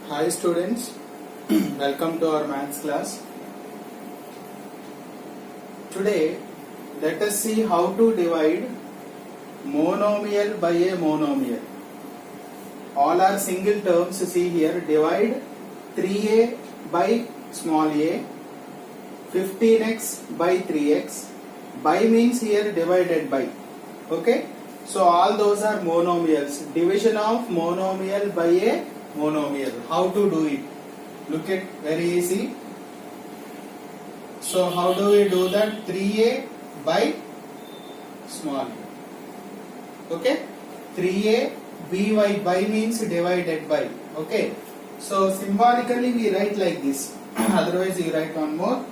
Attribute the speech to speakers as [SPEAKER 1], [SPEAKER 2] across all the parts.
[SPEAKER 1] Hi students, welcome to our maths class. Today let us see how to divide monomial by a monomial. All are single terms. See here, divide 3a by small a, 15x by 3x. By means here divided by. Okay, so all those are monomials. Division of monomial by a monomial. How to do it? Look at, very easy. So how do we do that? 3a by small a. Okay, 3a by means divided by. Okay, so symbolically we write like this. Otherwise you write one more.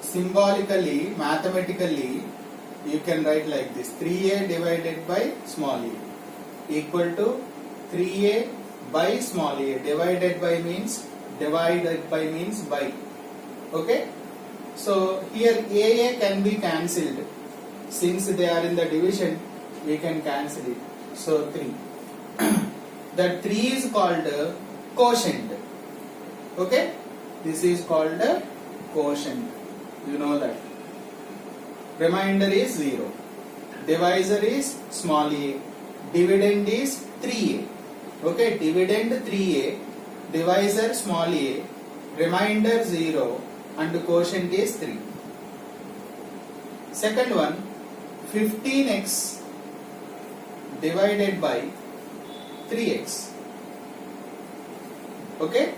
[SPEAKER 1] Symbolically, mathematically, you can write like this: 3a divided by small a equal to 3a by small a. Divided by means by. Okay, so here a can be cancelled. Since they are in the division, we can cancel it. So 3. That 3 is called quotient. Okay, this is called quotient. You know that. Remainder is 0. Divisor is small a. Dividend is 3a. Okay, dividend 3a. Divisor small a. Remainder 0. And quotient is 3. Second one, 15x divided by 3x. Okay,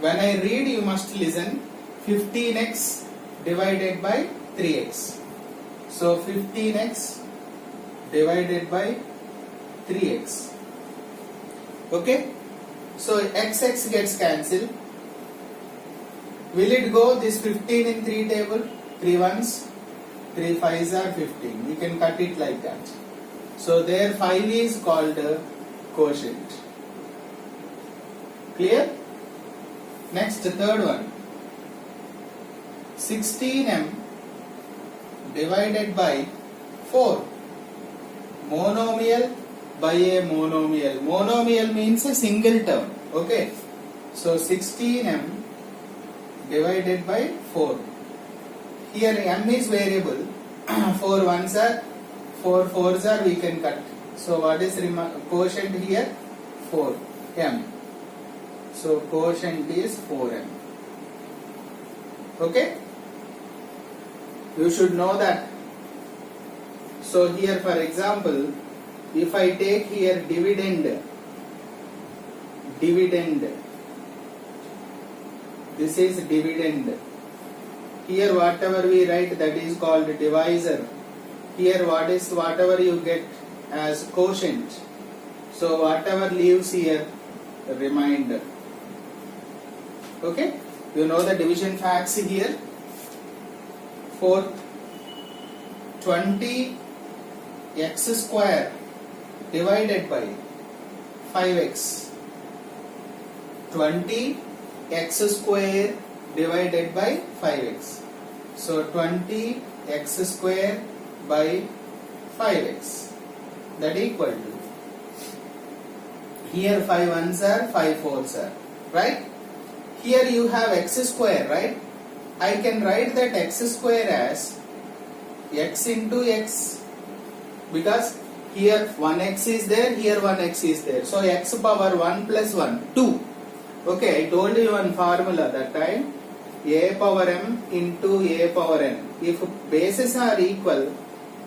[SPEAKER 1] when I read you must listen. 15x divided by 3x. So 15x divided by 3x. Okay, so x gets cancelled. Will it go this 15 in 3 table? 3 ones, 3 5s are 15. We can cut it like that. So there 5 is called quotient. Clear? Next, third one. 16m divided by 4. Monomial by a monomial. Monomial means a single term. Okay. So 16m divided by 4. Here m is variable. 4 ones are, 4 fours are, we can cut. So what is quotient here? 4m. So quotient is 4m. Okay. You should know that. So here, for example, if I take here dividend, this is dividend. Here whatever we write, that is called divisor. Here whatever you get as quotient. So whatever leaves here, remainder. Okay, you know the division facts here. Fourth, 20x square divided by 5x. 20x square divided by 5x. So 20x square by 5x. That equal to, here 5 ones are, 5 fours are. Right? Here you have x square, right? I can write that x square as x into x, because here 1x is there, here 1x is there. So x power 1 plus 1, 2. Okay, I told you one formula that time. A power m into a power n. If bases are equal,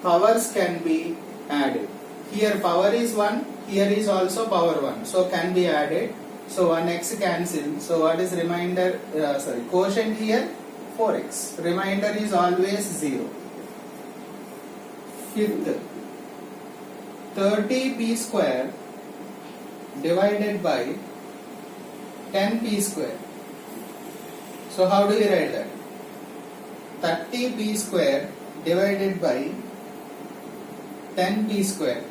[SPEAKER 1] powers can be added. Here power is 1, here is also power 1. So can be added. So 1x cancel. So what is remainder? Quotient here 4x. Remainder is always 0. Fifth, 30p square divided by 10p square. So how do we write that? 30p square divided by 10p square.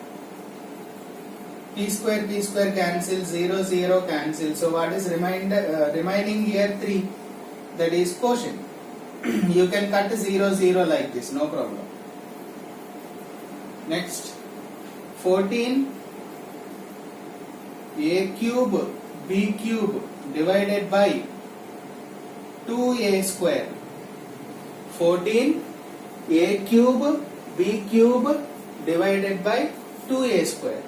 [SPEAKER 1] P square cancel, 0 0 cancel. So what is remaining here? 3. That is quotient. You can cut 0 0 like this, no problem. Next, 14 a cube b cube divided by 2a square. 14 a cube b cube divided by 2a square.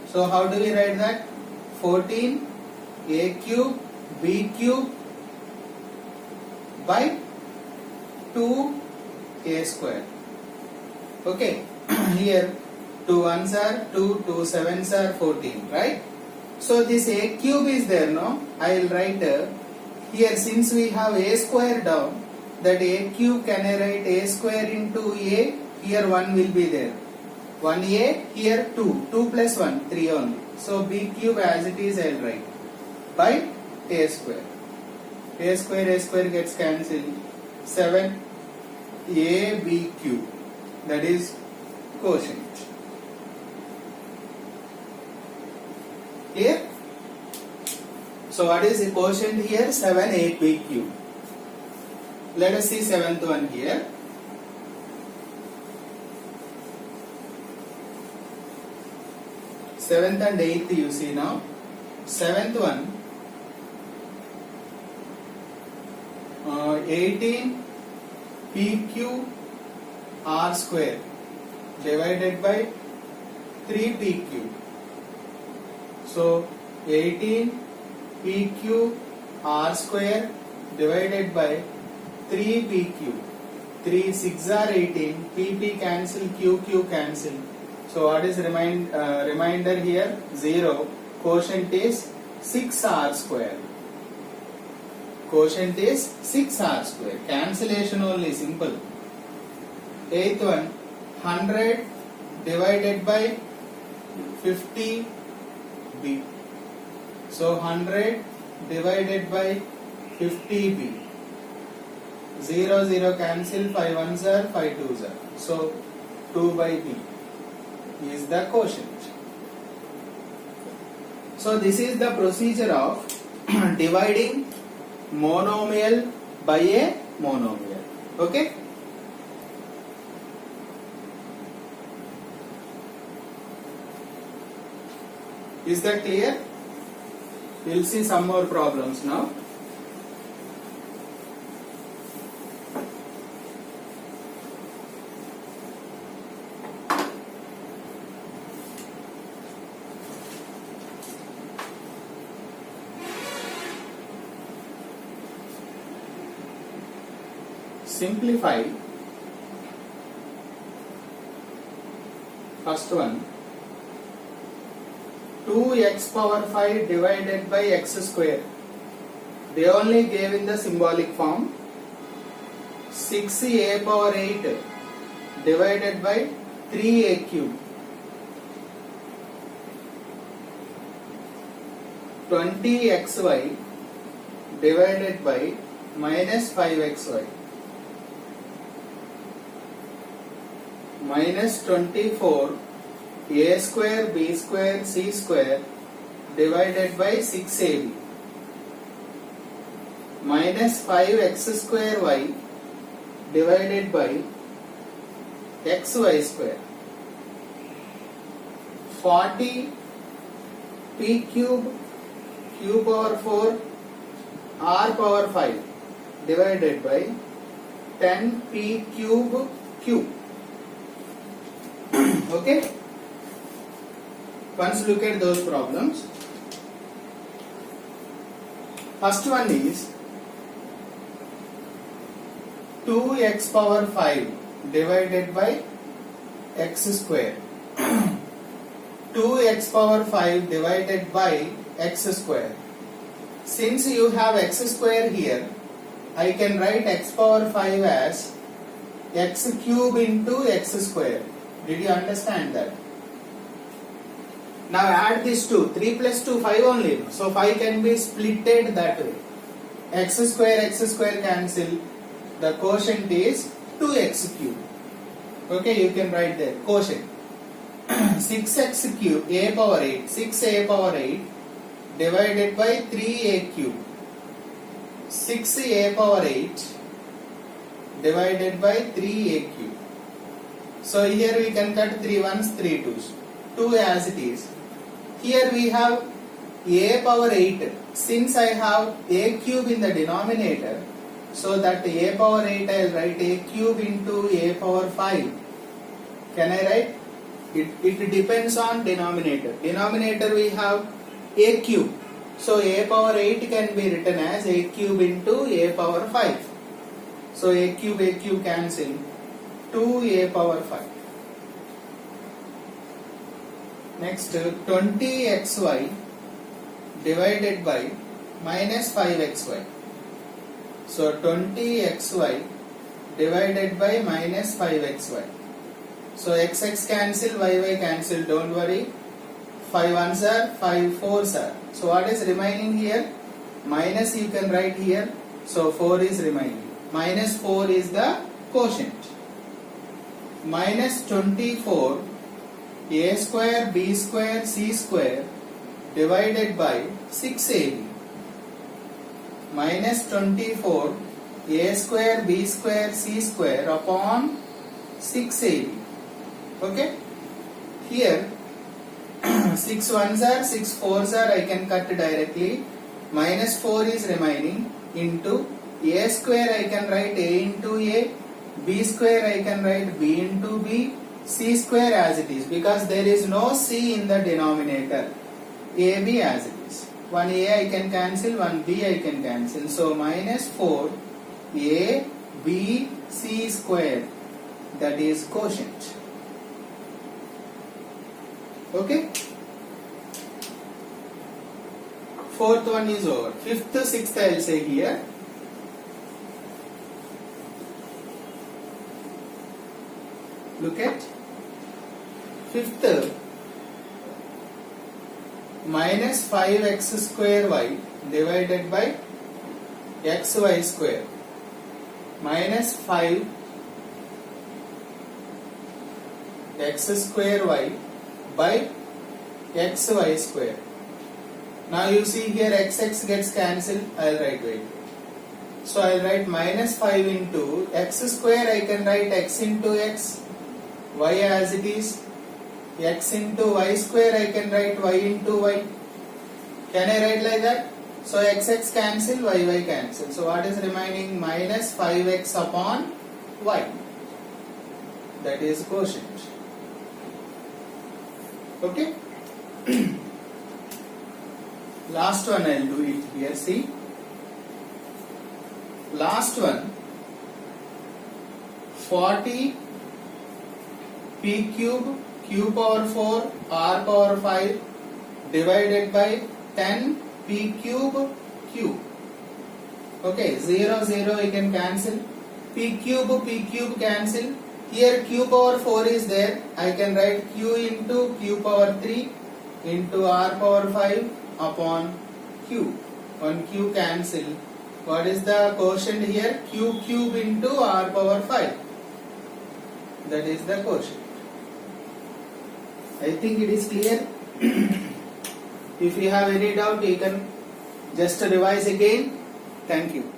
[SPEAKER 1] So how do we write that? 14 a cube b cube by 2a square. Okay, here 2 1s are 2, 2 7s are 14, right? So this a cube is there, no? I will write here, since we have a square down, that a cube, can I write a square into a? Here 1 will be there. 1a, here 2. 2 plus 1, 3 only. So b cube as it is I will write by a square. A square gets cancelled. 7 a b cube, that is quotient. Clear? So what is the quotient here? 7 a b cube. Let us see 7th one here. Seventh and 8th you see now. 7th one, 18 pq r square divided by 3pq. So 18 pq r square divided by 3pq. 3 6 are 18. pp cancel, qq cancel. So what is remainder here? 0. Quotient is 6r square. Quotient is 6r square. Cancellation only, simple. 8th one, 100 divided by 50b. So 100 divided by 50b. 0 0 cancel, 5 1s are, 5 2s are. So 2 by b is the quotient. So this is the procedure of dividing monomial by a monomial. Okay? Is that clear? We will see some more problems now. Simplify. First one, 2x power 5 divided by x square. They only gave in the symbolic form. 6a power 8 divided by 3a cube. 20xy divided by minus 5xy. Minus 24 a square b square c square divided by 6ab. Minus 5x square y divided by xy square. 40 p cube q power 4 r power 5 divided by 10 p cube q. Okay? Once look at those problems. First one is 2x power 5 divided by x square. 2x power 5 divided by x square. Since you have x square here, I can write x power 5 as x cube into x square. Did you understand that? Now add these two. 3 plus 2, 5 only. So 5 can be splitted that way. X square cancel. The quotient is 2x cube. Okay, you can write there. Quotient. 6x cube, a power 8. 6a power 8 divided by 3a cube. 6a power 8 divided by 3a cube. So here we can cut 3 1s, 3 2s. 2 as it is. Here we have a power 8. Since I have a cube in the denominator, so that a power 8 I will write a cube into a power 5. Can I write? It depends on denominator. Denominator we have a cube. So a power 8 can be written as a cube into a power 5. So a cube cancel. 2a power 5. Next 20xy divided by minus 5xy. So 20xy divided by minus 5xy. So xx cancel, yy cancel, don't worry. 5 ones are, 5 fours are. So what is remaining here? Minus you can write here. So 4 is remaining. Minus 4 is the quotient. Minus 24 a square b square c square divided by 6ab. Minus 24 a square b square c square upon 6ab. Okay? Here 6 ones are, 6 fours are, I can cut directly. Minus 4 is remaining into a square I can write a into a, b square I can write b into b, c square as it is because there is no c in the denominator. ab as it is. One a I can cancel, one b I can cancel. So minus 4 a b c square, that is quotient. Okay? Fourth one is over. Fifth, sixth I will say here. Look at fifth, minus 5x square y divided by xy square. Minus 5 x square y by xy square. Now you see here xx gets cancelled. I will write wait. So I will write minus 5 into x square. I can write x into x, y as it is. X into y square I can write y into y. Can I write like that? So xx cancel, y cancel. So what is remaining? Minus 5x upon y. That is quotient. Okay? Last one I will do it here. See? Last one. 40 p cube q power 4 r power 5 divided by 10 p cube q. Okay, 0 0 you can cancel. P cube cancel. Here q power 4 is there. I can write q into q power 3 into r power 5 upon q. One q cancel. What is the quotient here? Q cube into r power 5. That is the quotient. I think it is clear. If you have any doubt, you can just revise again. Thank you.